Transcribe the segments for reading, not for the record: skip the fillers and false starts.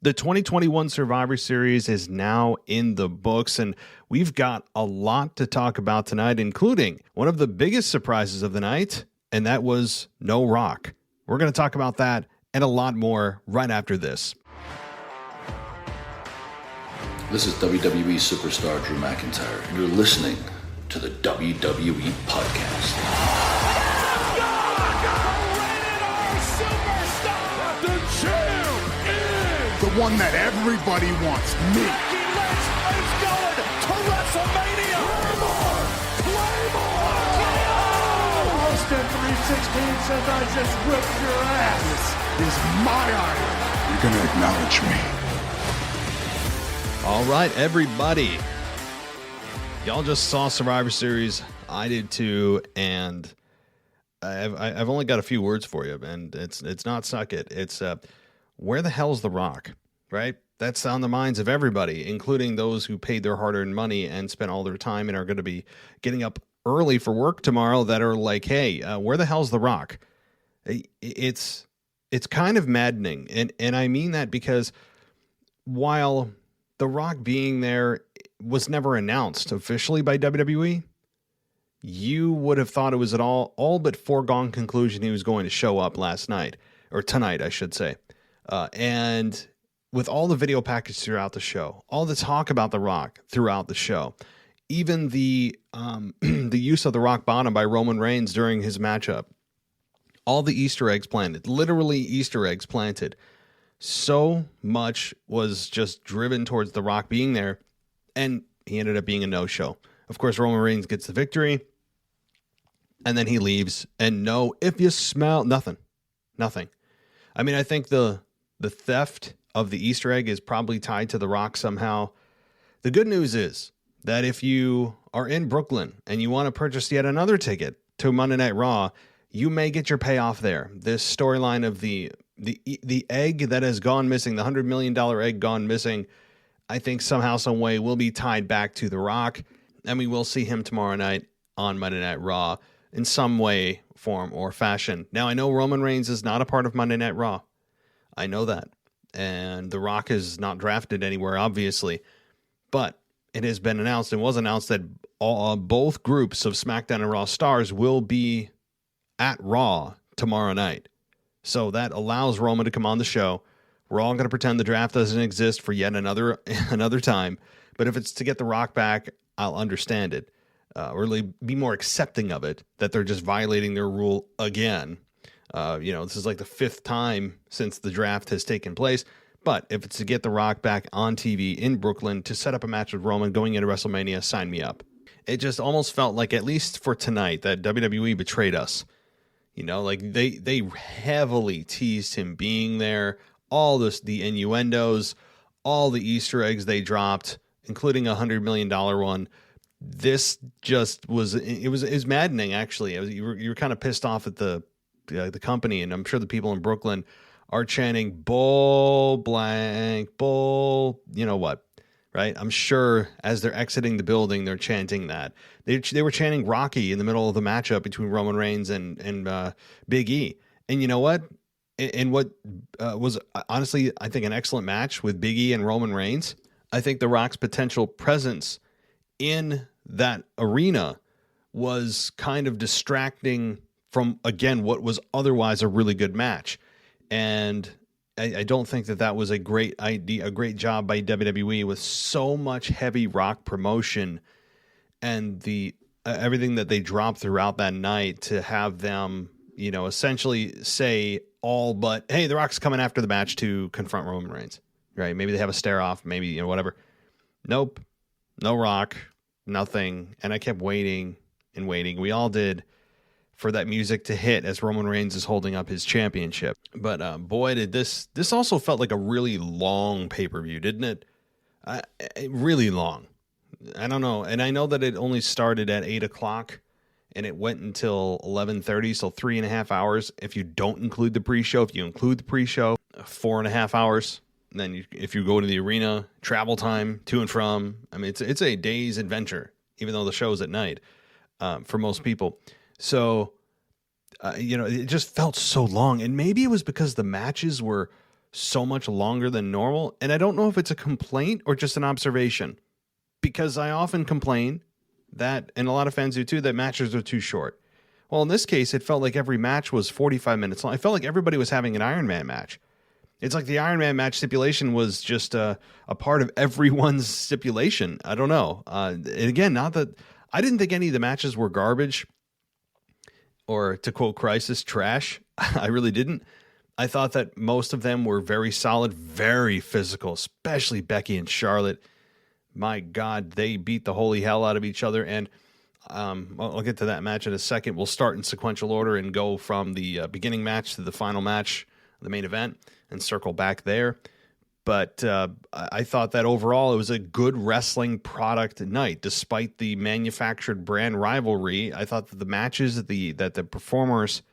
The 2021 Survivor Series is now in the books, and we've got a lot to talk about tonight, including one of the biggest surprises of the night, and that was no Rock. We're going to talk about that and a lot more right after this. This is WWE superstar Drew McIntyre, and you're listening to the WWE Podcast. The one that everybody wants, me. Becky Lynch is going to WrestleMania. Claymore! Austin 316 says I just whipped your ass. This is my idol. You're going to acknowledge me. All right, everybody. Y'all just saw Survivor Series. I did too, and I've only got a few words for you, and it's not suck it. It's where the hell's The Rock, right? That's on the minds of everybody, including those who paid their hard-earned money and spent all their time and are going to be getting up early for work tomorrow that are like, hey, where the hell's The Rock? It's kind of maddening, and I mean that because while The Rock being there was never announced officially by WWE, you would have thought it was all but foregone conclusion he was going to show up last night, or tonight, I should say. And with all the video package throughout the show, all the talk about The Rock throughout the show, even the the use of the Rock Bottom by Roman Reigns during his matchup, all the Easter eggs planted, literally Easter eggs planted. So much was just driven towards The Rock being there, and he ended up being a no-show. Of course, Roman Reigns gets the victory, and then he leaves, and no, if you smell, nothing. I mean, I think the theft of the Easter egg is probably tied to The Rock somehow. The good news is that if you are in Brooklyn and you want to purchase yet another ticket to Monday Night Raw, you may get your payoff there. This storyline of the egg that has gone missing, the $100 million egg gone missing, I think somehow, some way will be tied back to The Rock, and we will see him tomorrow night on Monday Night Raw in some way, form, or fashion. Now, I know Roman Reigns is not a part of Monday Night Raw. I know that. And The Rock is not drafted anywhere, obviously. But it has been announced and was announced that both groups of SmackDown and Raw stars will be at Raw tomorrow night. So that allows Roman to come on the show. We're all going to pretend the draft doesn't exist for yet another time. But if it's to get The Rock back, I'll understand it. Or really be more accepting of it, that they're just violating their rule again. This is like the fifth time since the draft has taken place. But if it's to get The Rock back on TV in Brooklyn to set up a match with Roman going into WrestleMania, sign me up. It just almost felt like, at least for tonight, that WWE betrayed us. Like they heavily teased him being there, all the innuendos, all the Easter eggs they dropped, including a $100 million one. This just was maddening, actually. You were kind of pissed off at the company, and I'm sure the people in Brooklyn are chanting bull blank bull, you know what, right? I'm sure as they're exiting the building, they're chanting that. They were chanting Rocky in the middle of the matchup between Roman Reigns and Big E. And you know what? And what was honestly, I think, an excellent match with Big E and Roman Reigns. I think The Rock's potential presence in that arena was kind of distracting from, again, what was otherwise a really good match. And I don't think that was a great idea, a great job by WWE with so much heavy Rock promotion and the everything that they dropped throughout that night to have them, essentially say all but, hey, The Rock's coming after the match to confront Roman Reigns, right? Maybe they have a stare off, maybe, whatever. Nope. No Rock, nothing. And I kept waiting and waiting. We all did, for that music to hit as Roman Reigns is holding up his championship. But boy, did this also felt like a really long pay-per-view, didn't it? Really long. I don't know. And I know that it only started at 8 o'clock and it went until 11:30, so 3.5 hours. If you don't include the pre-show, if you include the pre-show, 4.5 hours. And then if you go to the arena, travel time to and from. I mean, it's a day's adventure, even though the show's at night for most people. So, it just felt so long. And maybe it was because the matches were so much longer than normal. And I don't know if it's a complaint or just an observation, because I often complain that, and a lot of fans do too, that matches are too short. Well, in this case, it felt like every match was 45 minutes long. I felt like everybody was having an Iron Man match. It's like the Iron Man match stipulation was just a part of everyone's stipulation. I don't know. And again, not that I didn't think any of the matches were garbage, or to quote Crisis, trash. I really didn't. I thought that most of them were very solid, very physical, especially Becky and Charlotte. My God, they beat the holy hell out of each other. And I'll get to that match in a second. We'll start in sequential order and go from the beginning match to the final match, the main event, and circle back there. But I thought that overall it was a good wrestling product night, despite the manufactured brand rivalry. I thought that the matches that the performers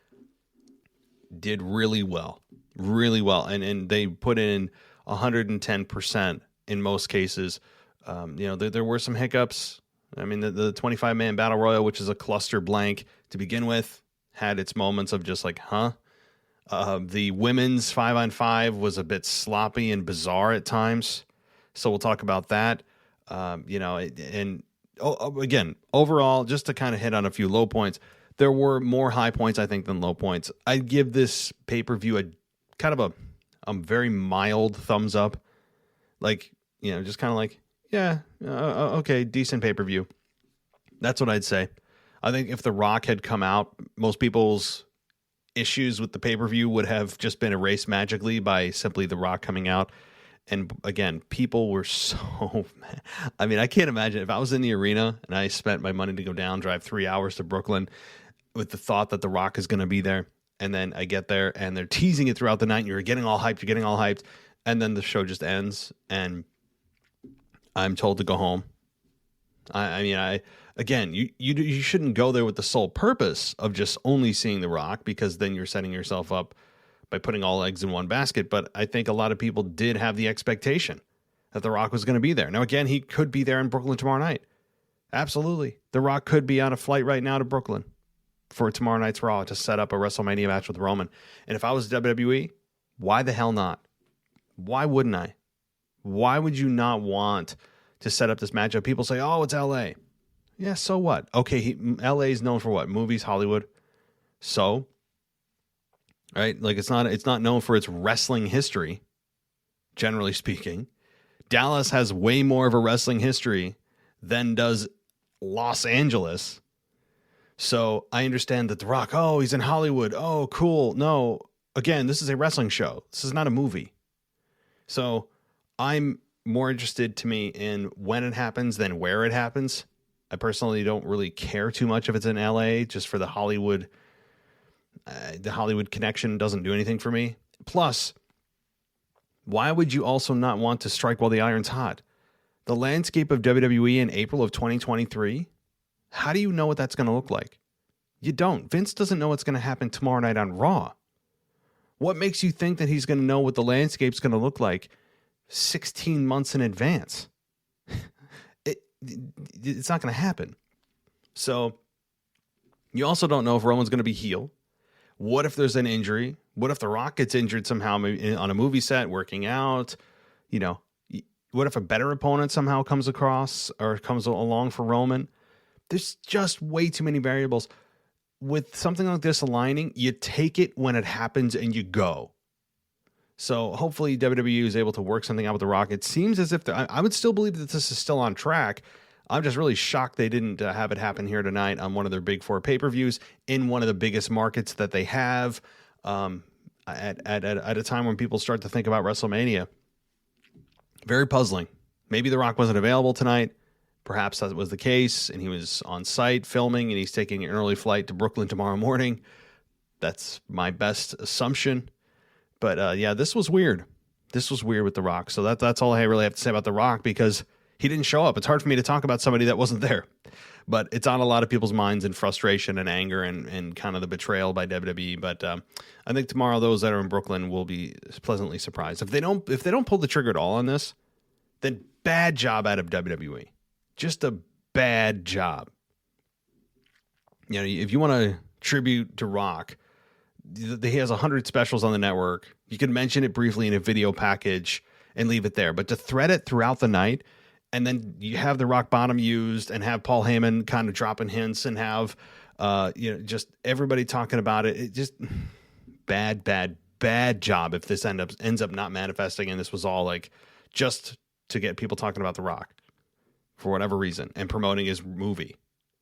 did really well, and they put in 110% in most cases. There were some hiccups. I mean, the 25-man battle royal, which is a cluster blank to begin with, had its moments of just like, huh? The women's 5-on-5 was a bit sloppy and bizarre at times. So we'll talk about that. Again, overall, just to kind of hit on a few low points, there were more high points, I think, than low points. I'd give this pay-per-view a kind of a very mild thumbs up. Like, just kind of like, yeah, okay, decent pay-per-view. That's what I'd say. I think if The Rock had come out, most people's issues with the pay-per-view would have just been erased magically by simply The Rock coming out. And again, people were so mad. I mean, I can't imagine if I was in the arena and I spent my money to go down, drive 3 hours to Brooklyn with the thought that The Rock is going to be there. And then I get there and they're teasing it throughout the night. And you're getting all hyped. And then the show just ends and I'm told to go home. You shouldn't go there with the sole purpose of just only seeing The Rock, because then you're setting yourself up by putting all eggs in one basket. But I think a lot of people did have the expectation that The Rock was going to be there. Now, again, he could be there in Brooklyn tomorrow night. Absolutely. The Rock could be on a flight right now to Brooklyn for tomorrow night's Raw to set up a WrestleMania match with Roman. And if I was WWE, why the hell not? Why wouldn't I? Why would you not want to set up this matchup? People say, oh, it's LA. Yeah, so what? Okay, LA is known for what? Movies, Hollywood. So, right? Like it's not known for its wrestling history, generally speaking. Dallas has way more of a wrestling history than does Los Angeles. So I understand that The Rock, oh, he's in Hollywood. Oh, cool. No, again, this is a wrestling show. This is not a movie. So I'm more interested to me in when it happens than where it happens. I personally don't really care too much if it's in LA, just for the Hollywood connection doesn't do anything for me. Plus, why would you also not want to strike while the iron's hot? The landscape of WWE in April of 2023, how do you know what that's going to look like? You don't. Vince doesn't know what's going to happen tomorrow night on Raw. What makes you think that he's going to know what the landscape's going to look like 16 months in advance? It's not going to happen. So you also don't know if Roman's going to be heel. What if there's an injury? What if The Rock gets injured somehow on a movie set, working out? What if a better opponent somehow comes across or comes along for Roman? There's just way too many variables. With something like this aligning, you take it when it happens and you go. So hopefully WWE is able to work something out with The Rock. It seems as if I would still believe that this is still on track. I'm just really shocked they didn't have it happen here tonight on one of their big four pay-per-views in one of the biggest markets that they have at a time when people start to think about WrestleMania. Very puzzling. Maybe The Rock wasn't available tonight. Perhaps that was the case, and he was on site filming, and he's taking an early flight to Brooklyn tomorrow morning. That's my best assumption. But yeah, this was weird. This was weird with The Rock. So that's all I really have to say about The Rock, because he didn't show up. It's hard for me to talk about somebody that wasn't there. But it's on a lot of people's minds, and frustration and anger and kind of the betrayal by WWE. But I think tomorrow those that are in Brooklyn will be pleasantly surprised. If they don't pull the trigger at all on this, then bad job out of WWE. Just a bad job. If you want to tribute to Rock, he has 100 specials on the network. You can mention it briefly in a video package and leave it there. But to thread it throughout the night, and then you have the rock bottom used and have Paul Heyman kind of dropping hints and have, just everybody talking about it. It just bad job if this ends up not manifesting. And this was all like just to get people talking about The Rock for whatever reason and promoting his movie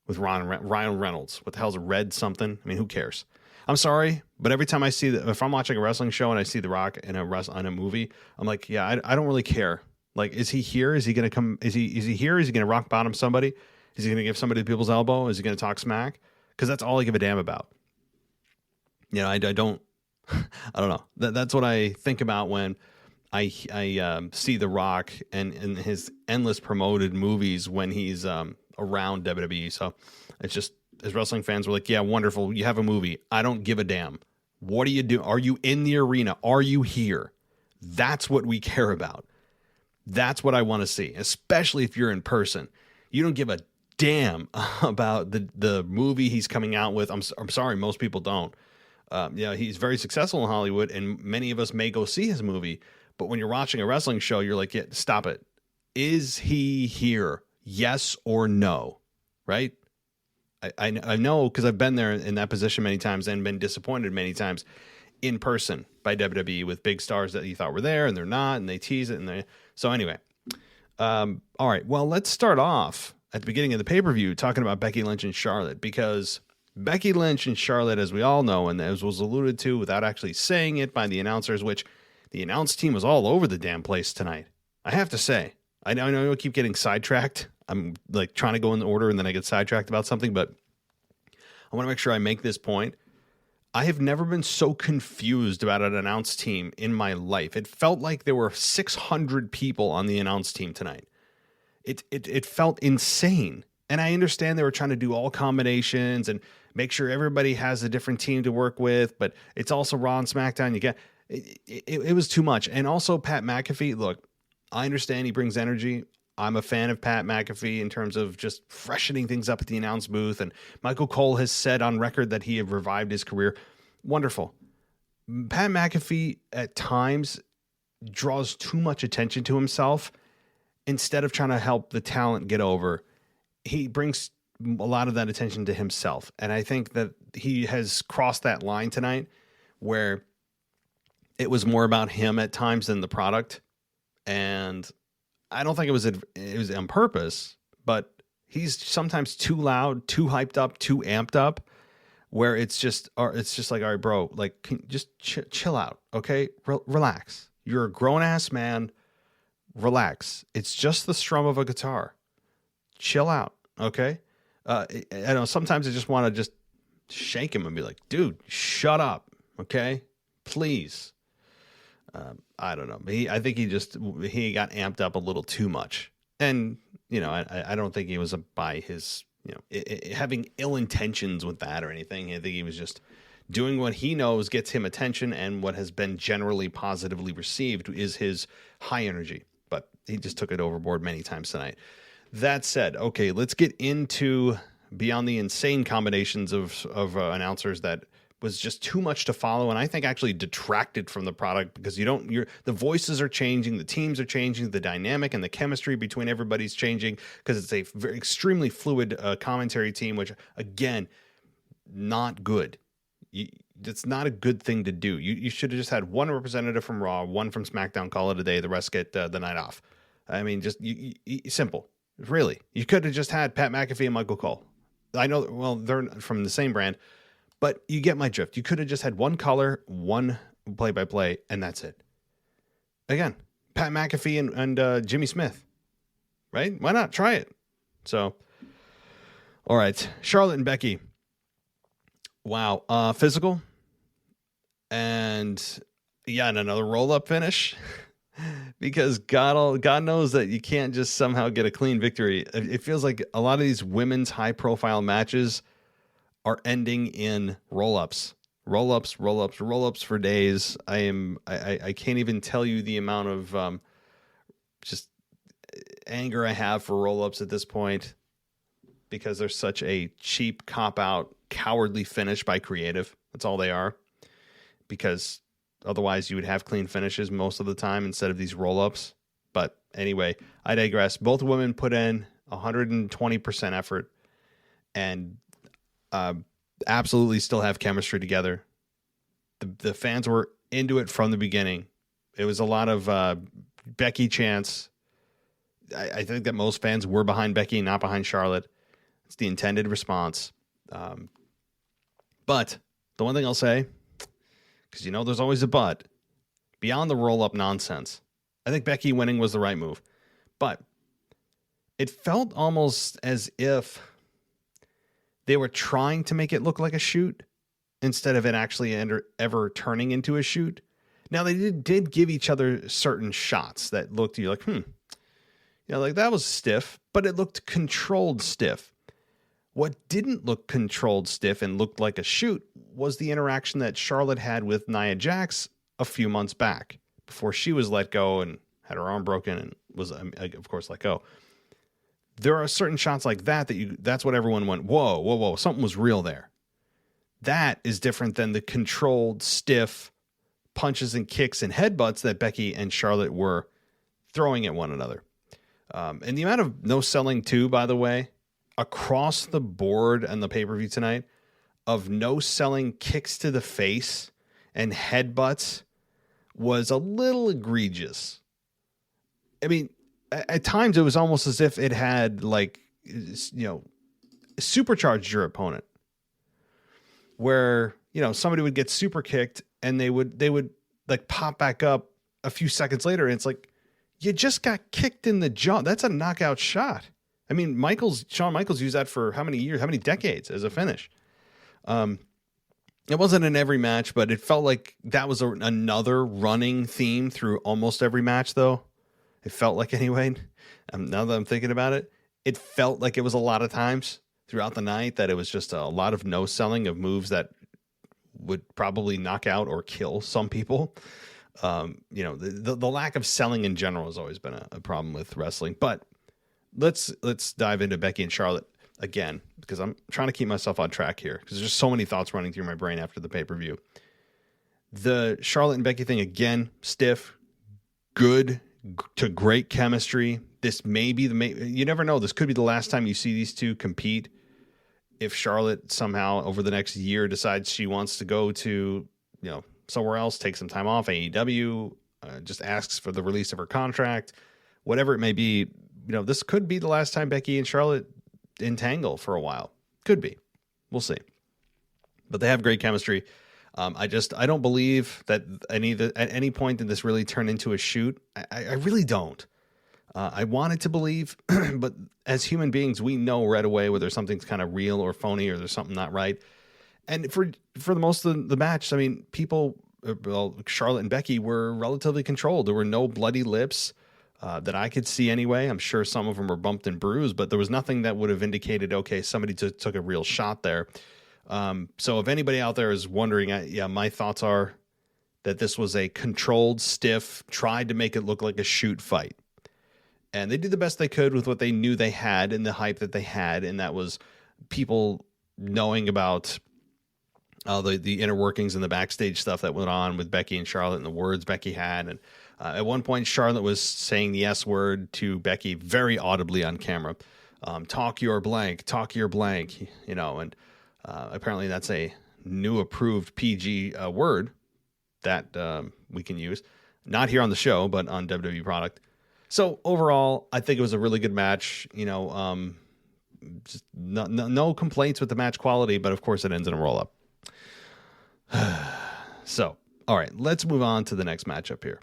with Ryan Reynolds. What the hell's Red something? I mean, who cares? I'm sorry, but every time I see that, if I'm watching a wrestling show and I see The Rock in a movie, I'm like, yeah, I don't really care. Like, is he here? Is he going to come? Is he here? Is he going to rock bottom somebody? Is he going to give somebody the people's elbow? Is he going to talk smack? Because that's all I give a damn about. I don't, I don't know. That's what I think about when I see The Rock and his endless promoted movies when he's around WWE. So it's just, as wrestling fans, we're like, yeah, wonderful. You have a movie. I don't give a damn. What do you do? Are you in the arena? Are you here? That's what we care about. That's what I want to see, especially if you're in person. You don't give a damn about the movie he's coming out with. I'm sorry, most people don't. He's very successful in Hollywood, and many of us may go see his movie. But when you're watching a wrestling show, you're like, yeah, stop it. Is he here? Yes or no? Right? I know because I've been there in that position many times and been disappointed many times in person by WWE with big stars that you thought were there and they're not, and they tease it. So anyway, all right. Well, let's start off at the beginning of the pay-per-view talking about Becky Lynch and Charlotte, because Becky Lynch and Charlotte, as we all know, and as was alluded to without actually saying it by the announcers, which the announce team was all over the damn place tonight. I have to say, I know I keep getting sidetracked. I'm like trying to go in order and then I get sidetracked about something, but I want to make sure I make this point. I have never been so confused about an announce team in my life. It felt like there were 600 people on the announce team tonight. It felt insane. And I understand they were trying to do all combinations and make sure everybody has a different team to work with, but it's also Raw and SmackDown. It was too much. And also Pat McAfee, look, I understand he brings energy. I'm a fan of Pat McAfee in terms of just freshening things up at the announce booth. And Michael Cole has said on record that he had revived his career. Wonderful. Pat McAfee at times draws too much attention to himself instead of trying to help the talent get over. He brings a lot of that attention to himself. And I think that he has crossed that line tonight where it was more about him at times than the product. And I don't think it was on purpose, but he's sometimes too loud, too hyped up, too amped up, where it's just like, all right, bro, like just chill out, okay? Relax. You're a grown ass man. Relax. It's just the strum of a guitar. Chill out, okay? I know sometimes I just want to just shake him and be like, dude, shut up, okay? Please. I don't know. I think he got amped up a little too much. And, I don't think he was by his, having ill intentions with that or anything. I think he was just doing what he knows gets him attention, and what has been generally positively received is his high energy. But he just took it overboard many times tonight. That said, okay, let's get into beyond the insane combinations of announcers that was just too much to follow, and I think actually detracted from the product, because the voices are changing, the teams are changing, the dynamic and the chemistry between everybody's changing, because it's a very extremely fluid commentary team, which again, not good. It's not a good thing to do. You should have just had one representative from Raw, one from SmackDown, call it a day, the rest get the night off. I mean, just simple. Really, you could have just had Pat McAfee and Michael Cole. I know, well, they're from the same brand, but you get my drift. You could have just had one color, one play-by-play, and that's it. Again, Pat McAfee and Jimmy Smith, right? Why not? Try it. So, all right. Charlotte and Becky. Wow. Physical. And, and another roll-up finish. Because God knows that you can't just somehow get a clean victory. It feels like a lot of these women's high-profile matches are ending in roll-ups for days. I can't even tell you the amount of just anger I have for roll-ups at this point, because they're such a cheap cop-out, cowardly finish by creative. That's all they are. because otherwise you would have clean finishes most of the time instead of these roll-ups. But anyway, I digress. Both women put in 120% effort and absolutely still have chemistry together. The fans were into it from the beginning. It was a lot of Becky chants. I think that most fans were behind Becky, not behind Charlotte. It's the intended response. But the one thing I'll say, because there's always a but, beyond the roll-up nonsense, I think Becky winning was the right move. But it felt almost as if they were trying to make it look like a shoot instead of it actually ever turning into a shoot. Now, they did give each other certain shots that looked, you're like, like that was stiff, but it looked controlled stiff. What didn't look controlled stiff and looked like a shoot was the interaction that Charlotte had with Nia Jax a few months back before she was let go and had her arm broken and was, of course, let go. There are certain shots like that's what everyone went, whoa, something was real there. That is different than the controlled, stiff punches and kicks and headbutts that Becky and Charlotte were throwing at one another. And the amount of no selling too, by the way, across the board on the pay-per-view tonight of no selling kicks to the face and headbutts was a little egregious. I mean, at times it was almost as if it had supercharged your opponent where, somebody would get super kicked and they would like pop back up a few seconds later. And it's like, you just got kicked in the jaw. That's a knockout shot. I mean, Shawn Michaels used that for how many years, how many decades as a finish? It wasn't in every match, but it felt like that was another running theme through almost every match, though. It felt like anyway. Now that I'm thinking about it, it felt like it was a lot of times throughout the night that it was just a lot of no selling of moves that would probably knock out or kill some people. The lack of selling in general has always been a problem with wrestling. But let's dive into Becky and Charlotte again, because I'm trying to keep myself on track here because there's just so many thoughts running through my brain after the pay-per-view. The Charlotte and Becky thing, again, stiff, good to great chemistry. This may be you never know. This could be the last time you see these two compete. If Charlotte somehow over the next year decides she wants to go to, somewhere else, take some time off, AEW, just asks for the release of her contract, whatever it may be, this could be the last time Becky and Charlotte entangle for a while. Could be. We'll see. But they have great chemistry. I don't believe that at any point did this really turn into a shoot. I really don't. I wanted to believe, but as human beings, we know right away whether something's kind of real or phony or there's something not right. And for the most of the match, I mean, Charlotte and Becky were relatively controlled. There were no bloody lips that I could see anyway. I'm sure some of them were bumped and bruised, but there was nothing that would have indicated, okay, somebody took a real shot there. So if anybody out there is wondering, my thoughts are that this was a controlled, stiff, tried to make it look like a shoot fight. And they did the best they could with what they knew they had and the hype that they had. And that was people knowing about the inner workings and the backstage stuff that went on with Becky and Charlotte and the words Becky had. And at one point, Charlotte was saying the S word to Becky very audibly on camera. Talk your blank, and apparently that's a new approved PG word that we can use. Not here on the show, but on WWE product. So overall, I think it was a really good match. Just no complaints with the match quality, but of course it ends in a roll-up. So, all right, let's move on to the next matchup here.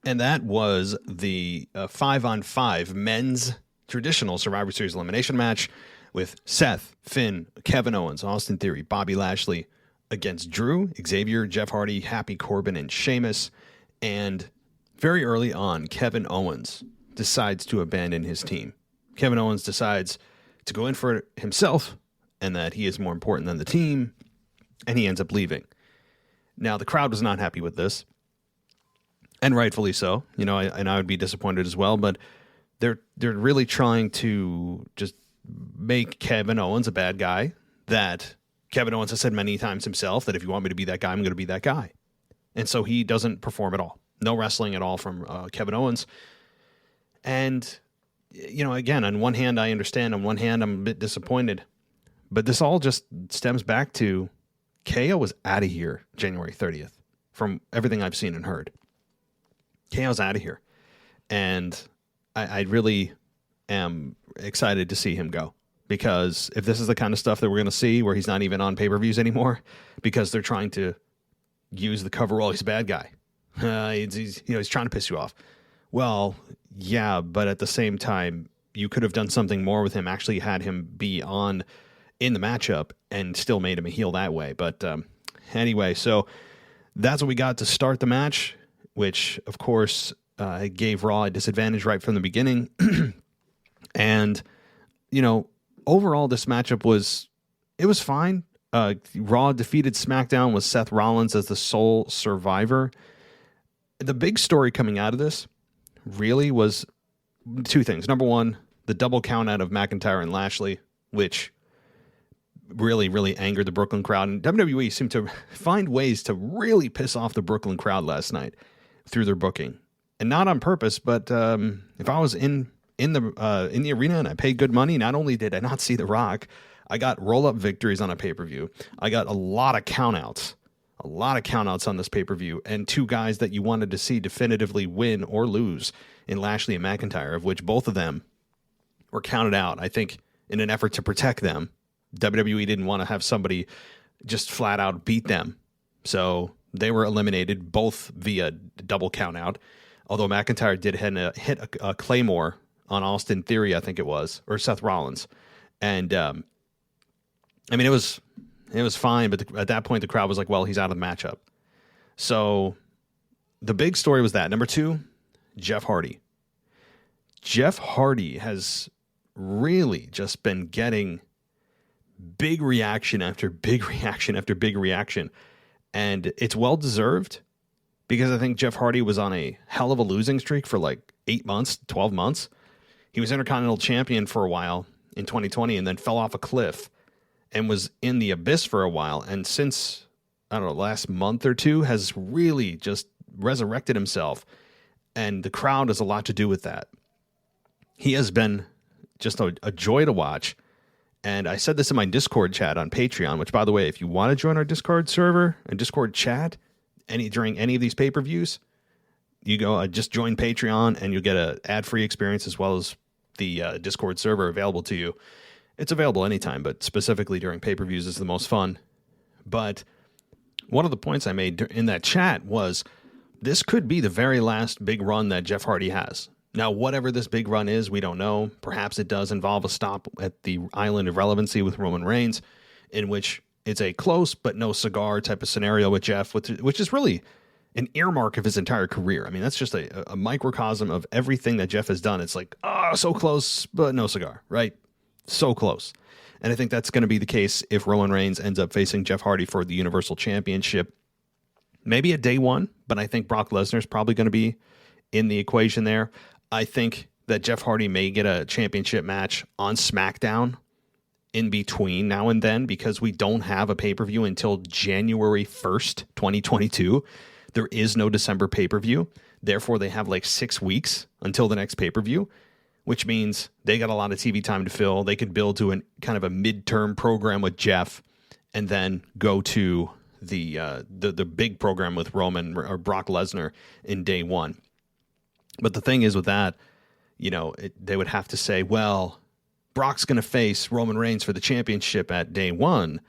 And that was the 5-on-5 men's traditional Survivor Series elimination match with Seth, Finn, Kevin Owens, Austin Theory, Bobby Lashley against Drew, Xavier, Jeff Hardy, Happy Corbin, and Sheamus. And very early on, Kevin Owens decides to abandon his team. Kevin Owens decides to go in for it himself and that he is more important than the team, and he ends up leaving. Now, the crowd was not happy with this, and rightfully so. I would be disappointed as well, but they're really trying to just make Kevin Owens a bad guy, that Kevin Owens has said many times himself that if you want me to be that guy, I'm going to be that guy. And so he doesn't perform at all. No wrestling at all from Kevin Owens. And, again, on one hand, I understand. On one hand, I'm a bit disappointed. But this all just stems back to KO was out of here January 30th from everything I've seen and heard. KO's out of here. And I really am excited to see him go. Because if this is the kind of stuff that we're going to see where he's not even on pay-per-views anymore because they're trying to use the coverall, he's a bad guy. He's trying to piss you off. Well, yeah, but at the same time, you could have done something more with him, actually had him be in the matchup and still made him a heel that way. But anyway, so that's what we got to start the match, which, of course, gave Raw a disadvantage right from the beginning. And, overall, this matchup was fine. Raw defeated SmackDown with Seth Rollins as the sole survivor. The big story coming out of this really was two things. Number one, the double count out of McIntyre and Lashley, which really, really angered the Brooklyn crowd. And WWE seemed to find ways to really piss off the Brooklyn crowd last night through their booking. And not on purpose, but if I was in the arena and I paid good money, not only did I not see The Rock, I got roll-up victories on a pay-per-view. I got a lot of countouts on this pay-per-view, and two guys that you wanted to see definitively win or lose in Lashley and McIntyre, of which both of them were counted out, I think, in an effort to protect them. WWE didn't want to have somebody just flat out beat them. So they were eliminated both via double countout, although McIntyre did hit a Claymore on Austin Theory, I think it was, or Seth Rollins. And, it was fine, but at that point, the crowd was like, well, he's out of the matchup. So the big story was that. Number two, Jeff Hardy. Jeff Hardy has really just been getting big reaction after big reaction after big reaction. And it's well-deserved because I think Jeff Hardy was on a hell of a losing streak for like 8 months, 12 months. He was Intercontinental Champion for a while in 2020 and then fell off a cliff and was in the abyss for a while. And since, last month or two has really just resurrected himself. And the crowd has a lot to do with that. He has been just a joy to watch. And I said this in my Discord chat on Patreon, which, by the way, if you want to join our Discord server and Discord chat during any of these pay-per-views, you go just join Patreon and you'll get an ad-free experience as well as the Discord server available to you. It's available anytime, but specifically during pay-per-views is the most fun. But one of the points I made in that chat was this could be the very last big run that Jeff Hardy has. Now, whatever this big run is, we don't know. Perhaps it does involve a stop at the Island of Relevancy with Roman Reigns, in which it's a close but no cigar type of scenario with Jeff, which is really an earmark of his entire career. I mean, that's just a microcosm of everything that Jeff has done. It's like, so close, but no cigar, right? So close. And I think that's going to be the case if Roman Reigns ends up facing Jeff Hardy for the Universal Championship. Maybe at day one, but I think Brock Lesnar is probably going to be in the equation there. I think that Jeff Hardy may get a championship match on SmackDown in between now and then because we don't have a pay-per-view until January 1st, 2022. There is no December pay-per-view. Therefore, they have like 6 weeks until the next pay-per-view, which means they got a lot of TV time to fill. They could build to kind of a midterm program with Jeff and then go to the big program with Roman or Brock Lesnar in day one. But the thing is with that, they would have to say, well, Brock's going to face Roman Reigns for the championship at day one.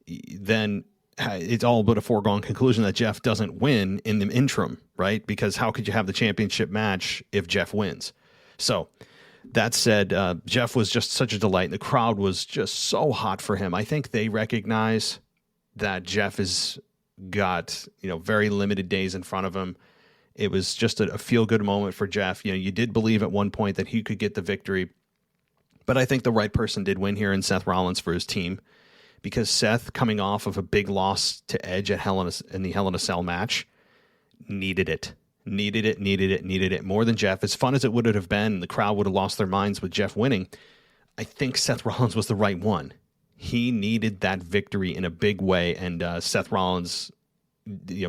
Then it's all but a foregone conclusion that Jeff doesn't win in the interim, right? Because how could you have the championship match if Jeff wins? So that said, Jeff was just such a delight. The crowd was just so hot for him. I think they recognize that Jeff has got, very limited days in front of him. It was just a feel-good moment for Jeff. You did believe at one point that he could get the victory, but I think the right person did win here in Seth Rollins for his team, because Seth, coming off of a big loss to Edge in the Hell in a Cell match, needed it more than Jeff. As fun as it would have been, the crowd would have lost their minds with Jeff winning. I think Seth Rollins was the right one. He needed that victory in a big way, and Seth Rollins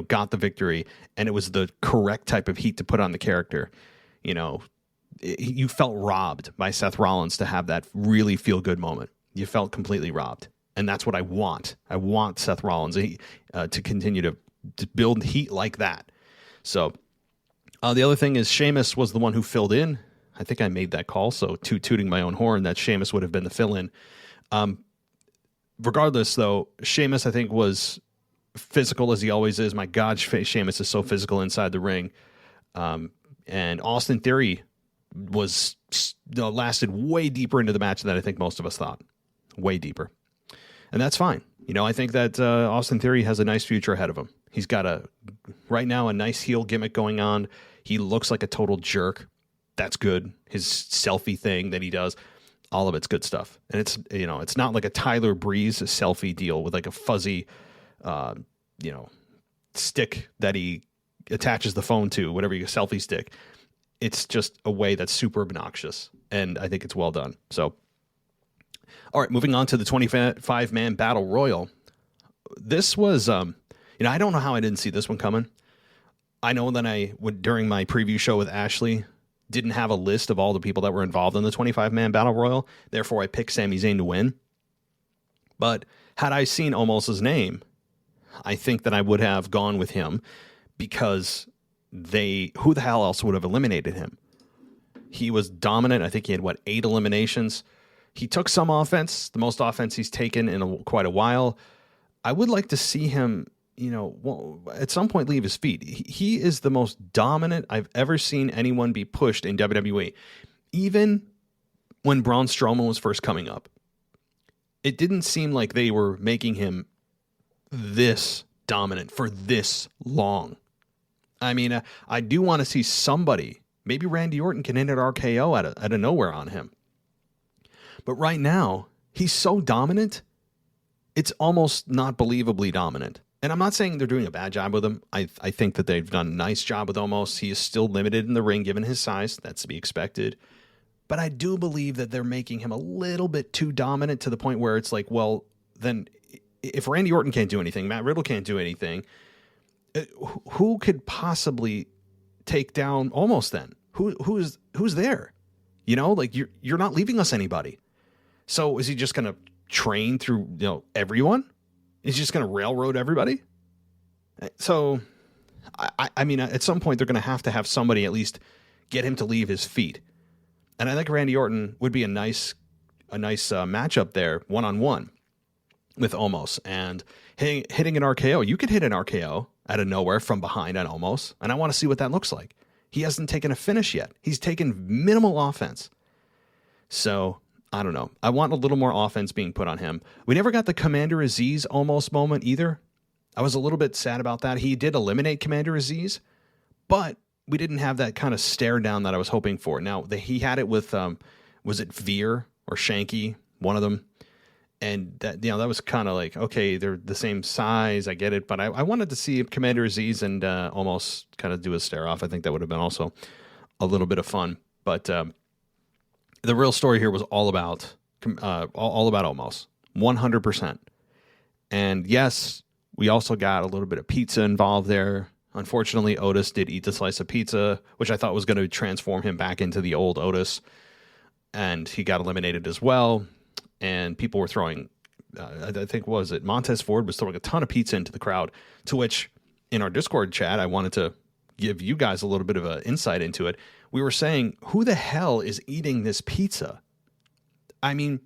got the victory, and it was the correct type of heat to put on the character. You felt robbed by Seth Rollins to have that really feel good moment. You felt completely robbed. And that's what I want. I want Seth Rollins to continue to build heat like that. So the other thing is Sheamus was the one who filled in. I think I made that call. So tooting my own horn that Sheamus would have been the fill-in. Regardless, though, Sheamus, I think, was physical as he always is. My God, Sheamus is so physical inside the ring. And Austin Theory lasted way deeper into the match than I think most of us thought. Way deeper. And that's fine. I think that Austin Theory has a nice future ahead of him. He's got right now a nice heel gimmick going on. He looks like a total jerk. That's good. His selfie thing that he does, all of it's good stuff. And it's not like a Tyler Breeze selfie deal with like a fuzzy, stick that he attaches the phone to, whatever your selfie stick. It's just a way that's super obnoxious. And I think it's well done. So, all right, moving on to the 25-man Battle Royal. This was, I don't know how I didn't see this one coming. I know that during my preview show with Ashley, didn't have a list of all the people that were involved in the 25-man Battle Royal. Therefore, I picked Sami Zayn to win. But had I seen Omos's name, I think that I would have gone with him because who the hell else would have eliminated him? He was dominant. I think he had, 8 eliminations. He took some offense, the most offense he's taken in quite a while. I would like to see him, at some point leave his feet. He is the most dominant I've ever seen anyone be pushed in WWE. Even when Braun Strowman was first coming up, it didn't seem like they were making him this dominant for this long. I mean, I do want to see somebody, maybe Randy Orton can hit an RKO out of nowhere on him. But right now, he's so dominant, it's almost not believably dominant. And I'm not saying they're doing a bad job with him. I think that they've done a nice job with Omos. He is still limited in the ring given his size. That's to be expected. But I do believe that they're making him a little bit too dominant to the point where it's like, well, then if Randy Orton can't do anything, Matt Riddle can't do anything, who could possibly take down Omos then? Who's there? You're not leaving us anybody. So is he just going to train through, everyone? Is he just going to railroad everybody? So, I mean, at some point they're going to have somebody at least get him to leave his feet. And I think Randy Orton would be a nice matchup there, one-on-one with Omos. And hitting an RKO. You could hit an RKO out of nowhere from behind on Omos. And I want to see what that looks like. He hasn't taken a finish yet. He's taken minimal offense. So, I don't know. I want a little more offense being put on him. We never got the Commander Aziz Omos moment either. I was a little bit sad about that. He did eliminate Commander Aziz, but we didn't have that kind of stare down that I was hoping for. Now, he had it with, was it Veer or Shanky? One of them. And that was kind of like, okay, they're the same size. I get it. But I wanted to see Commander Aziz and almost kind of do a stare off. I think that would have been also a little bit of fun. But the real story here was all about Omos, 100%. And yes, we also got a little bit of pizza involved there. Unfortunately, Otis did eat the slice of pizza, which I thought was going to transform him back into the old Otis. And he got eliminated as well. And people were throwing, I think, was it Montez Ford was throwing a ton of pizza into the crowd, to which in our Discord chat, I wanted to give you guys a little bit of an insight into it. We were saying, who the hell is eating this pizza? I mean,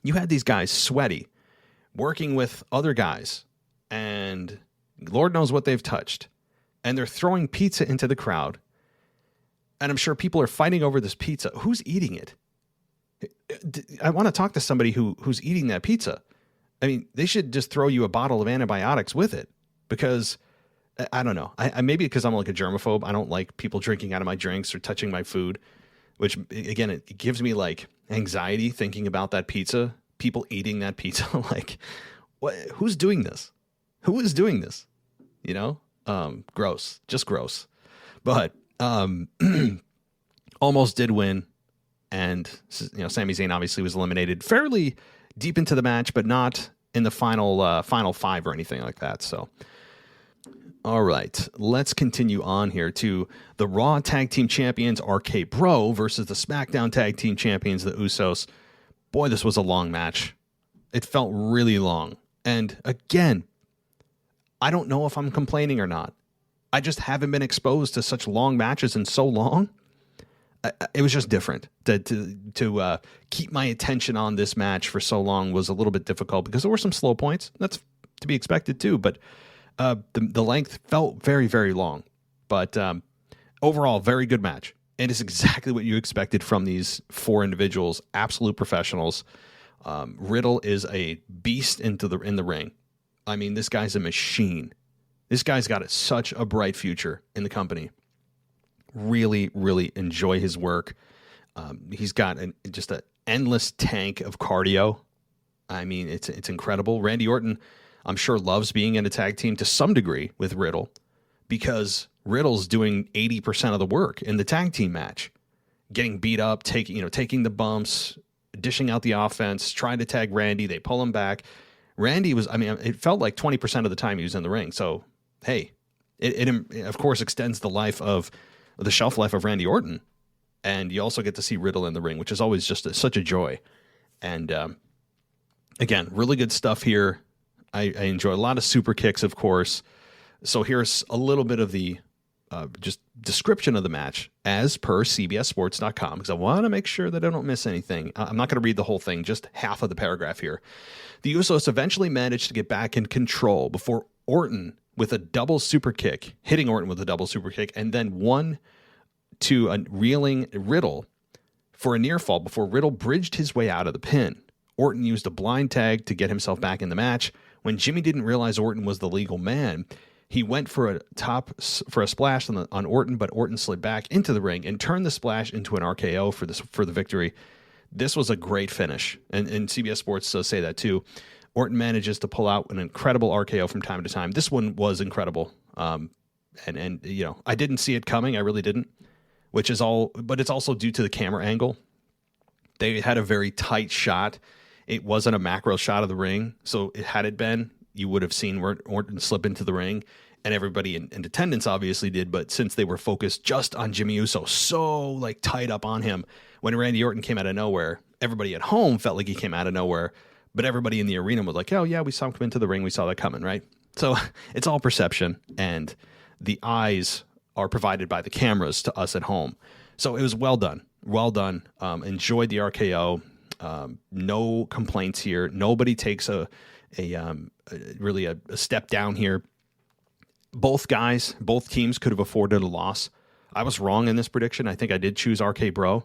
you had these guys sweaty, working with other guys, and Lord knows what they've touched. And they're throwing pizza into the crowd. And I'm sure people are fighting over this pizza. Who's eating it? I want to talk to somebody who's eating that pizza. I mean, they should just throw you a bottle of antibiotics with it, because I don't know. I maybe because I'm like a germaphobe. I don't like people drinking out of my drinks or touching my food, which again, it gives me like anxiety thinking about that pizza, people eating that pizza. Like, who's doing this? Who is doing this? Gross, just gross. But almost did win. And, Sami Zayn obviously was eliminated fairly deep into the match, but not in the final 5 or anything like that. So, All right, let's continue on here to the Raw Tag Team Champions, RK Bro, versus the SmackDown Tag Team Champions, the Usos. Boy, this was a long match. It felt really long. And again, I don't know if I'm complaining or not. I just haven't been exposed to such long matches in so long. It was just different. To keep my attention on this match for so long was a little bit difficult because there were some slow points. That's to be expected too, but the length felt very, very long. But overall, very good match. It is exactly what you expected from these four individuals, absolute professionals. Riddle is a beast in the ring. I mean, this guy's a machine. This guy's got such a bright future in the company. Really, really enjoy his work. He's got just an endless tank of cardio. I mean, it's incredible. Randy Orton, I'm sure, loves being in a tag team to some degree with Riddle because Riddle's doing 80% of the work in the tag team match, getting beat up, taking the bumps, dishing out the offense, trying to tag Randy. They pull him back. Randy it felt like 20% of the time he was in the ring. So, hey, it of course extends the shelf life of Randy Orton. And you also get to see Riddle in the ring, which is always just such a joy. And again, really good stuff here. I enjoy a lot of super kicks, of course. So here's a little bit of the just description of the match as per CBSSports.com, because I want to make sure that I don't miss anything. I'm not going to read the whole thing, just half of the paragraph here. The Usos eventually managed to get back in control before Orton with a double super kick, hitting Orton with a double super kick, and then one to a reeling Riddle for a near fall before Riddle bridged his way out of the pin. Orton used a blind tag to get himself back in the match. When Jimmy didn't realize Orton was the legal man, he went for a splash on Orton, but Orton slid back into the ring and turned the splash into an RKO for the victory. This was a great finish, and CBS Sports does say that too. Orton manages to pull out an incredible RKO from time to time. This one was incredible, and I didn't see it coming. I really didn't, but it's also due to the camera angle. They had a very tight shot. It wasn't a macro shot of the ring, so had it been, you would have seen Orton slip into the ring, and everybody in attendance obviously did, but since they were focused just on Jimmy Uso, so tight up on him, when Randy Orton came out of nowhere, everybody at home felt like he came out of nowhere, but everybody in the arena was like, oh yeah, we saw him come into the ring, we saw that coming, right? So it's all perception, and the eyes are provided by the cameras to us at home. So it was well done. Enjoyed the RKO. No complaints here. Nobody takes a step down here. Both teams could have afforded a loss. I was wrong in this prediction. I think I did choose RK Bro.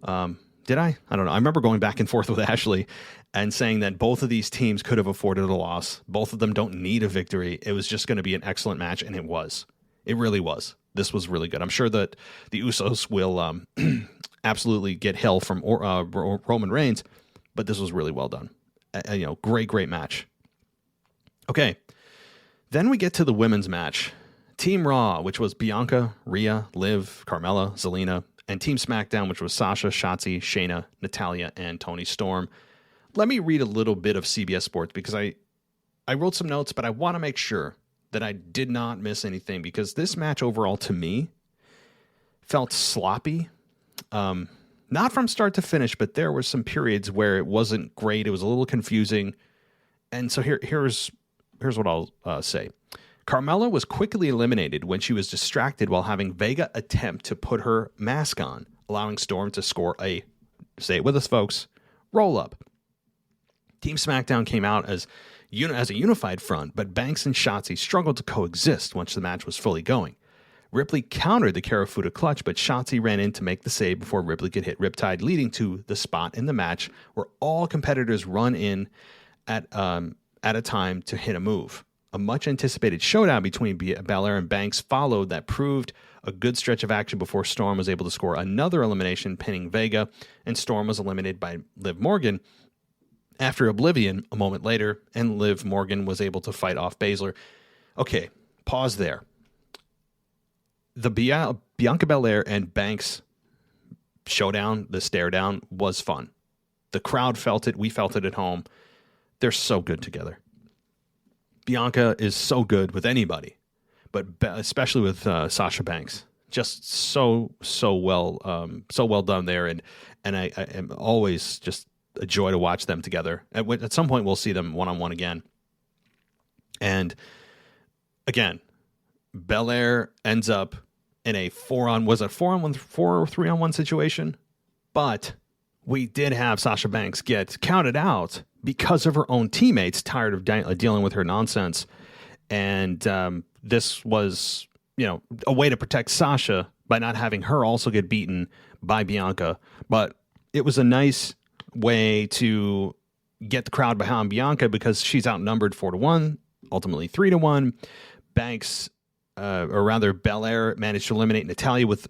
Did I? I don't know. I remember going back and forth with Ashley and saying that both of these teams could have afforded a loss. Both of them don't need a victory. It was just going to be an excellent match, and it was. It really was. This was really good. I'm sure that the Usos will absolutely get hell from Roman Reigns, but this was really well done. Great match. Okay, then we get to the women's match. Team Raw, which was Bianca, Rhea, Liv, Carmella, Zelina, and Team SmackDown, which was Sasha, Shotzi, Shayna, Natalya, and Toni Storm. Let me read a little bit of CBS Sports because I wrote some notes, but I want to make sure that I did not miss anything because this match overall to me felt sloppy. Not from start to finish, but there were some periods where it wasn't great. It was a little confusing. And so here's what I'll say. Carmella was quickly eliminated when she was distracted while having Vega attempt to put her mask on, allowing Storm to score a, say it with us folks, roll up. Team SmackDown came out as a unified front, but Banks and Shotzi struggled to coexist once the match was fully going. Ripley countered the Karafuda clutch, but Shotzi ran in to make the save before Ripley could hit Riptide, leading to the spot in the match where all competitors run in at a time to hit a move. A much-anticipated showdown between Belair and Banks followed that proved a good stretch of action before Storm was able to score another elimination, pinning Vega, and Storm was eliminated by Liv Morgan after Oblivion a moment later, and Liv Morgan was able to fight off Baszler. Okay, pause there. The Bianca Belair and Banks showdown, the stare down, was fun. The crowd felt it. We felt it at home. They're so good together. Bianca is so good with anybody. but especially with Sasha Banks, just so well done there, and I am always just a joy to watch them together. At some point, we'll see them one-on-one again, and again, Belair ends up in a 3-on-1 situation, but we did have Sasha Banks get counted out because of her own teammates tired of dealing with her nonsense. And this was, a way to protect Sasha by not having her also get beaten by Bianca. But it was a nice way to get the crowd behind Bianca because she's outnumbered 4-1, ultimately 3-1. Banks, or rather Belair, managed to eliminate Natalya with,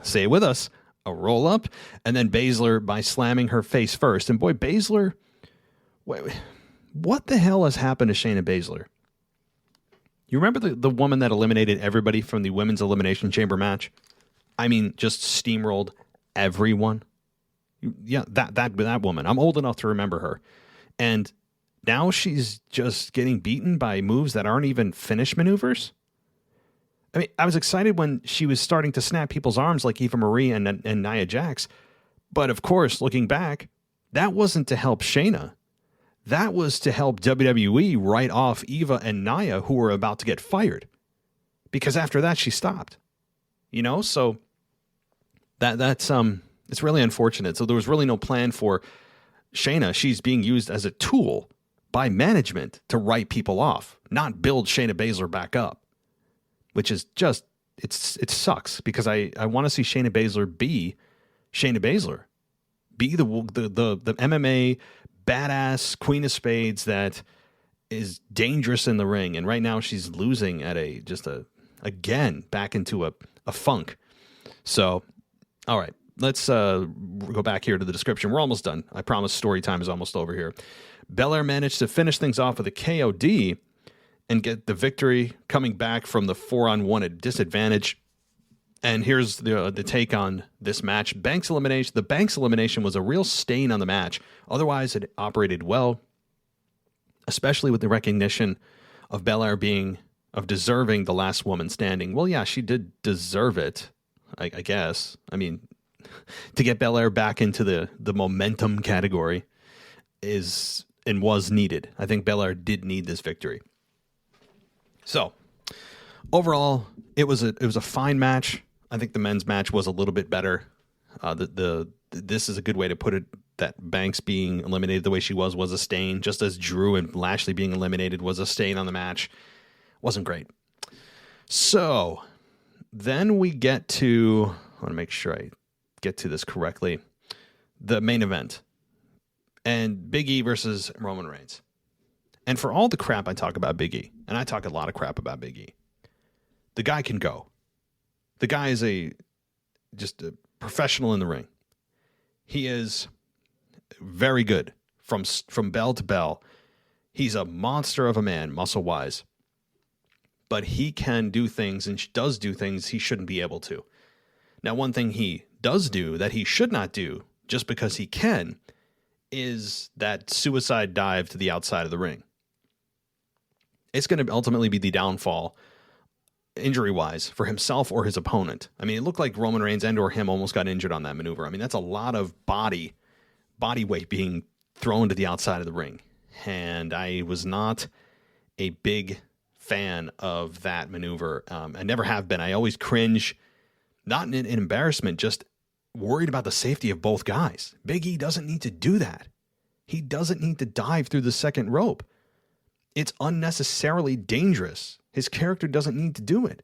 say it with us, a roll-up, and then Baszler by slamming her face first. And boy, Baszler, what the hell has happened to Shayna Baszler? You remember the woman that eliminated everybody from the Women's Elimination Chamber match? I mean, just steamrolled everyone. Yeah, that woman. I'm old enough to remember her. And now she's just getting beaten by moves that aren't even finish maneuvers. I mean, I was excited when she was starting to snap people's arms like Eva Marie and Nia Jax. But of course, looking back, that wasn't to help Shayna. That was to help WWE write off Eva and Nia, who were about to get fired. Because after that, she stopped. So that's it's really unfortunate. So there was really no plan for Shayna. She's being used as a tool by management to write people off, not build Shayna Baszler back up. Which is just, it sucks because I want to see Shayna Baszler be Shayna Baszler. Be the MMA badass queen of spades that is dangerous in the ring. And right now she's losing at again, back into a funk. So, all right, let's go back here to the description. We're almost done. I promise story time is almost over here. Belair managed to finish things off with a KOD and get the victory, coming back from the 4-on-1 at disadvantage. And here's the take on this match. The Banks elimination was a real stain on the match. Otherwise, it operated well, especially with the recognition of Belair deserving the last woman standing. Well, yeah, she did deserve it, I guess. I mean, to get Belair back into the momentum category was needed. I think Belair did need this victory. So, overall, it was a fine match. I think the men's match was a little bit better. This is a good way to put it, that Banks being eliminated the way she was a stain, just as Drew and Lashley being eliminated was a stain on the match. Wasn't great. So, then we get to, I want to make sure I get to this correctly, the main event. And Big E versus Roman Reigns. And for all the crap I talk about Big E, and I talk a lot of crap about Big E, the guy can go. The guy is just a professional in the ring. He is very good from bell to bell. He's a monster of a man, muscle-wise. But he can do things and does do things he shouldn't be able to. Now, one thing he does do that he should not do, just because he can, is that suicide dive to the outside of the ring. It's going to ultimately be the downfall, injury-wise, for himself or his opponent. I mean, it looked like Roman Reigns and or him almost got injured on that maneuver. I mean, that's a lot of body weight being thrown to the outside of the ring. And I was not a big fan of that maneuver. I never have been. I always cringe, not in embarrassment, just worried about the safety of both guys. Big E doesn't need to do that. He doesn't need to dive through the second rope. It's unnecessarily dangerous. His character doesn't need to do it.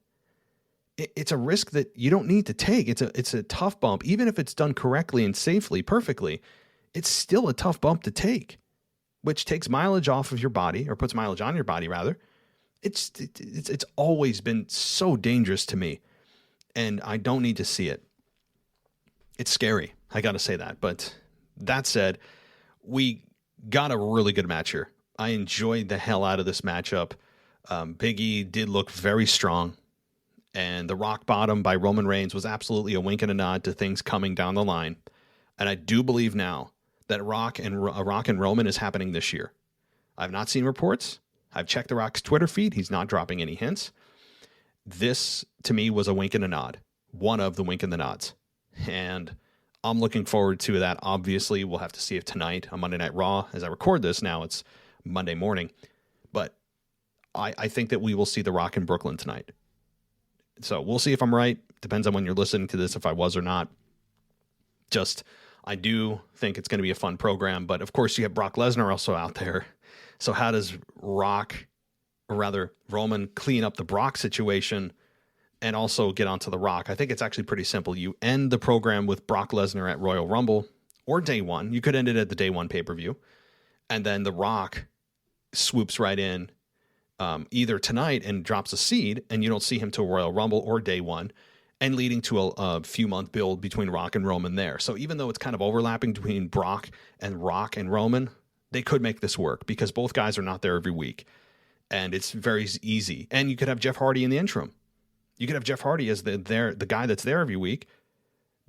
It's a risk that you don't need to take. It's a tough bump. Even if it's done correctly and safely, perfectly, it's still a tough bump to take, which takes mileage off of your body, or puts mileage on your body, rather. It's always been so dangerous to me, and I don't need to see it. It's scary. I got to say that. But that said, we got a really good match here. I enjoyed the hell out of this matchup. Big E did look very strong, and the rock bottom by Roman Reigns was absolutely a wink and a nod to things coming down the line. And I do believe now that Rock and Roman is happening this year. I've not seen reports. I've checked The Rock's Twitter feed. He's not dropping any hints. this to me was a wink and a nod, one of the wink and the nods. And I'm looking forward to that. Obviously, we'll have to see if tonight on Monday Night Raw, as I record this now, it's Monday morning. But I think that we will see The Rock in Brooklyn tonight. So we'll see if I'm right. Depends on when you're listening to this, if I was or not. I do think it's going to be a fun program. But of course, you have Brock Lesnar also out there. So how does Roman clean up the Brock situation and also get onto The Rock? I think it's actually pretty simple. You end the program with Brock Lesnar at Royal Rumble or Day One. You could end it at the Day One pay-per-view. And then The Rock swoops right in either tonight and drops a seed, and you don't see him till Royal Rumble or Day One, and leading to a few-month build between Rock and Roman there. So even though it's kind of overlapping between Brock and Rock and Roman, they could make this work because both guys are not there every week. And it's very easy. And you could have Jeff Hardy in the interim. You could have Jeff Hardy as the guy that's there every week,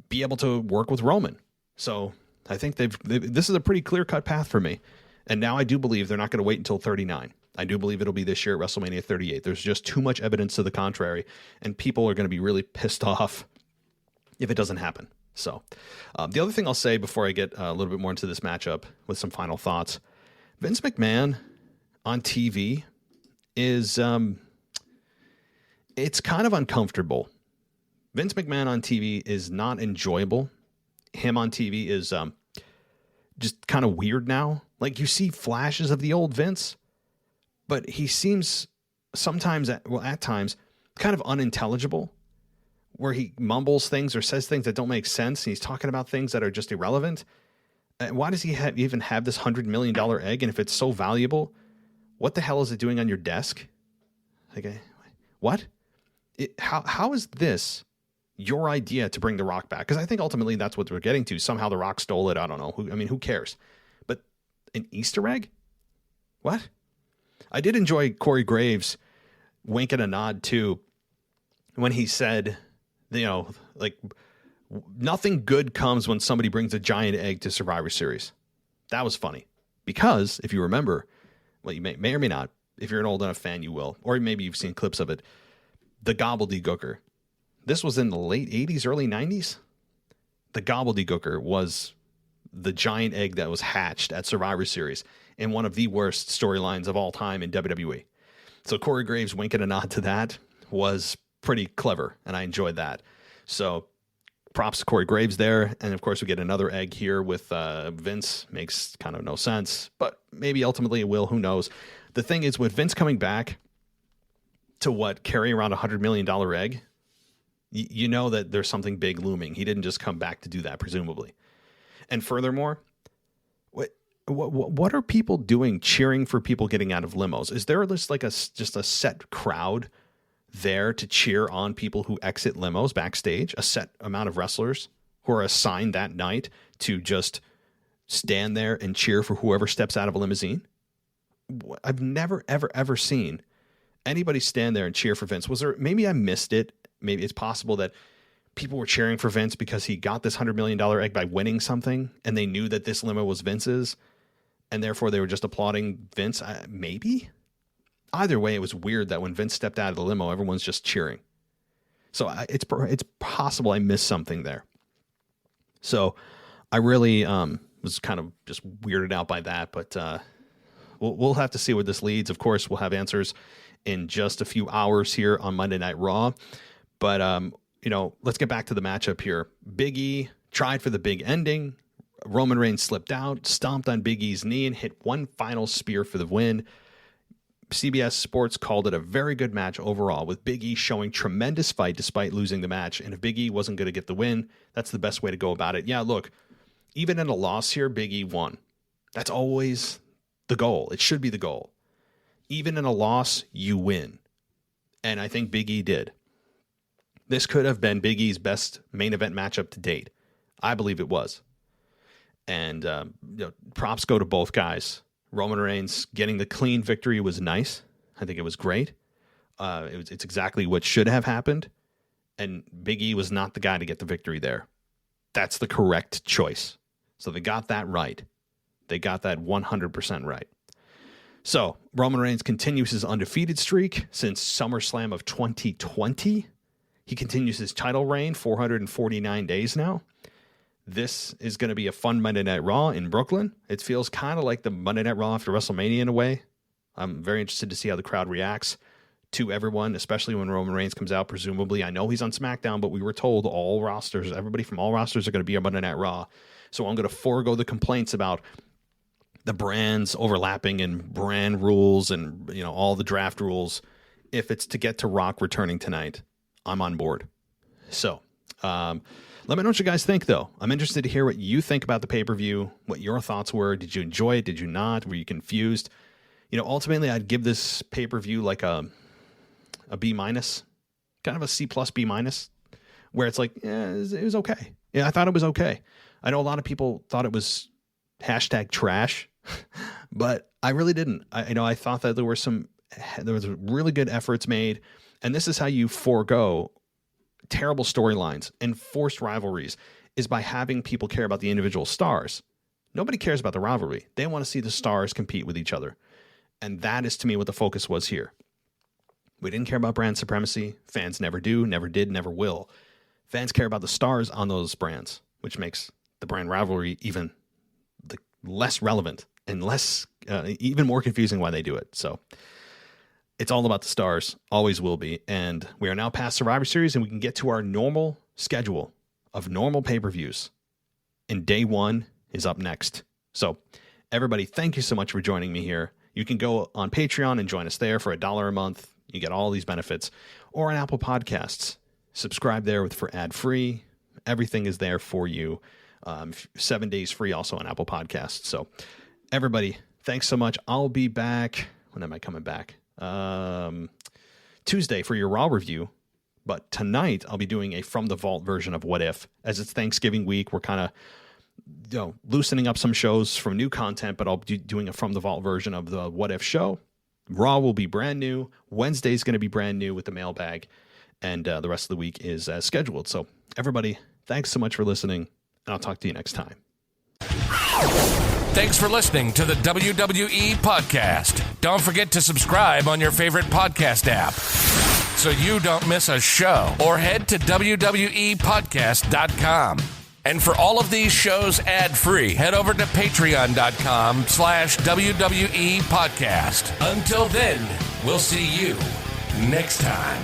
be able to work with Roman. So I think this is a pretty clear-cut path for me. And now I do believe they're not going to wait until 39. I do believe it'll be this year at WrestleMania 38. There's just too much evidence to the contrary, and people are going to be really pissed off if it doesn't happen. So the other thing I'll say before I get a little bit more into this matchup with some final thoughts, Vince McMahon on TV is it's kind of uncomfortable. Vince McMahon on TV is not enjoyable. Him on TV is just kind of weird now. Like, you see flashes of the old Vince, but he seems sometimes, at times, kind of unintelligible, where he mumbles things or says things that don't make sense. And he's talking about things that are just irrelevant. Why does he even have this $100 million egg? And if it's so valuable, what the hell is it doing on your desk? Okay, what? How is this your idea to bring The Rock back? Because I think ultimately that's what we're getting to. Somehow The Rock stole it. I don't know. Who cares? But an Easter egg? What? I did enjoy Corey Graves winking a nod too when he said, nothing good comes when somebody brings a giant egg to Survivor Series. That was funny because if you remember, well, you may or may not, if you're an old enough fan, you will, or maybe you've seen clips of it. The gobbledygooker. This was in the late 80s, early 90s. The gobbledygooker was the giant egg that was hatched at Survivor Series in one of the worst storylines of all time in WWE. So Corey Graves winking a nod to that was pretty clever, and I enjoyed that. So props to Corey Graves there. And of course, we get another egg here with Vince. Makes kind of no sense, but maybe ultimately it will. Who knows? The thing is, with Vince coming back to carry around $100 million egg, you know that there's something big looming. He didn't just come back to do that, presumably. And furthermore, what are people doing cheering for people getting out of limos? Is there just just a set crowd there to cheer on people who exit limos backstage? A set amount of wrestlers who are assigned that night to just stand there and cheer for whoever steps out of a limousine? I've never, ever, ever seen anybody stand there and cheer for Vince. Was there, maybe I missed it. Maybe it's possible that people were cheering for Vince because he got this $100 million egg by winning something, and they knew that this limo was Vince's, and therefore they were just applauding Vince. Maybe. Either way, it was weird that when Vince stepped out of the limo, everyone's just cheering. So it's possible I missed something there. So I really was kind of just weirded out by that, but we'll have to see where this leads. Of course, we'll have answers in just a few hours here on Monday Night Raw. But, let's get back to the matchup here. Big E tried for the big ending. Roman Reigns slipped out, stomped on Big E's knee, and hit one final spear for the win. CBS Sports called it a very good match overall, with Big E showing tremendous fight despite losing the match. And if Big E wasn't going to get the win, that's the best way to go about it. Yeah, look, even in a loss here, Big E won. That's always the goal. It should be the goal. Even in a loss, you win. And I think Big E did. This could have been Big E's best main event matchup to date. I believe it was. And props go to both guys. Roman Reigns getting the clean victory was nice. I think it was great. It's exactly what should have happened. And Big E was not the guy to get the victory there. That's the correct choice. So they got that right. They got that 100% right. So Roman Reigns continues his undefeated streak since SummerSlam of 2020. He continues his title reign, 449 days now. This is going to be a fun Monday Night Raw in Brooklyn. It feels kind of like the Monday Night Raw after WrestleMania in a way. I'm very interested to see how the crowd reacts to everyone, especially when Roman Reigns comes out, presumably. I know he's on SmackDown, but we were told everybody from all rosters are going to be on Monday Night Raw. So I'm going to forego the complaints about the brands overlapping and brand rules and, all the draft rules. If it's to get to Rock returning tonight, I'm on board. So, let me know what you guys think, though. I'm interested to hear what you think about the pay-per-view, what your thoughts were. Did you enjoy it? Did you not? Were you confused? Ultimately, I'd give this pay-per-view like a B-, kind of a C+, B-, where it's like, it was okay. Yeah, I thought it was okay. I know a lot of people thought it was #trash, but I really didn't. I thought that there was really good efforts made, and this is how you forego terrible storylines and forced rivalries, is by having people care about the individual stars. Nobody cares about the rivalry. They want to see the stars compete with each other. And that is, to me, what the focus was here. We didn't care about brand supremacy. Fans never do, never did, never will. Fans care about the stars on those brands, which makes the brand rivalry even less relevant and less, even more confusing why they do it. So it's all about the stars, always will be. And we are now past Survivor Series, and we can get to our normal schedule of normal pay-per-views. And day one is up next. So everybody, thank you so much for joining me here. You can go on Patreon and join us there for $1 a month. You get all these benefits. Or on Apple Podcasts. Subscribe there for ad-free. Everything is there for you. 7 days free also on Apple Podcasts. So everybody, thanks so much. I'll be back. When am I coming back? Tuesday for your Raw review. But tonight I'll be doing a From the Vault version of What If. As it's Thanksgiving week, we're kind of loosening up some shows from new content, but I'll be doing a From the Vault version of the What If show. Raw will be brand new. Wednesday's going to be brand new with the mailbag, and the rest of the week is as scheduled. So everybody, thanks so much for listening, and I'll talk to you next time. Thanks for listening to the WWE Podcast. Don't forget to subscribe on your favorite podcast app so you don't miss a show, or head to WWEpodcast.com. And for all of these shows ad-free, head over to patreon.com/WWE Podcast. Until then, we'll see you next time.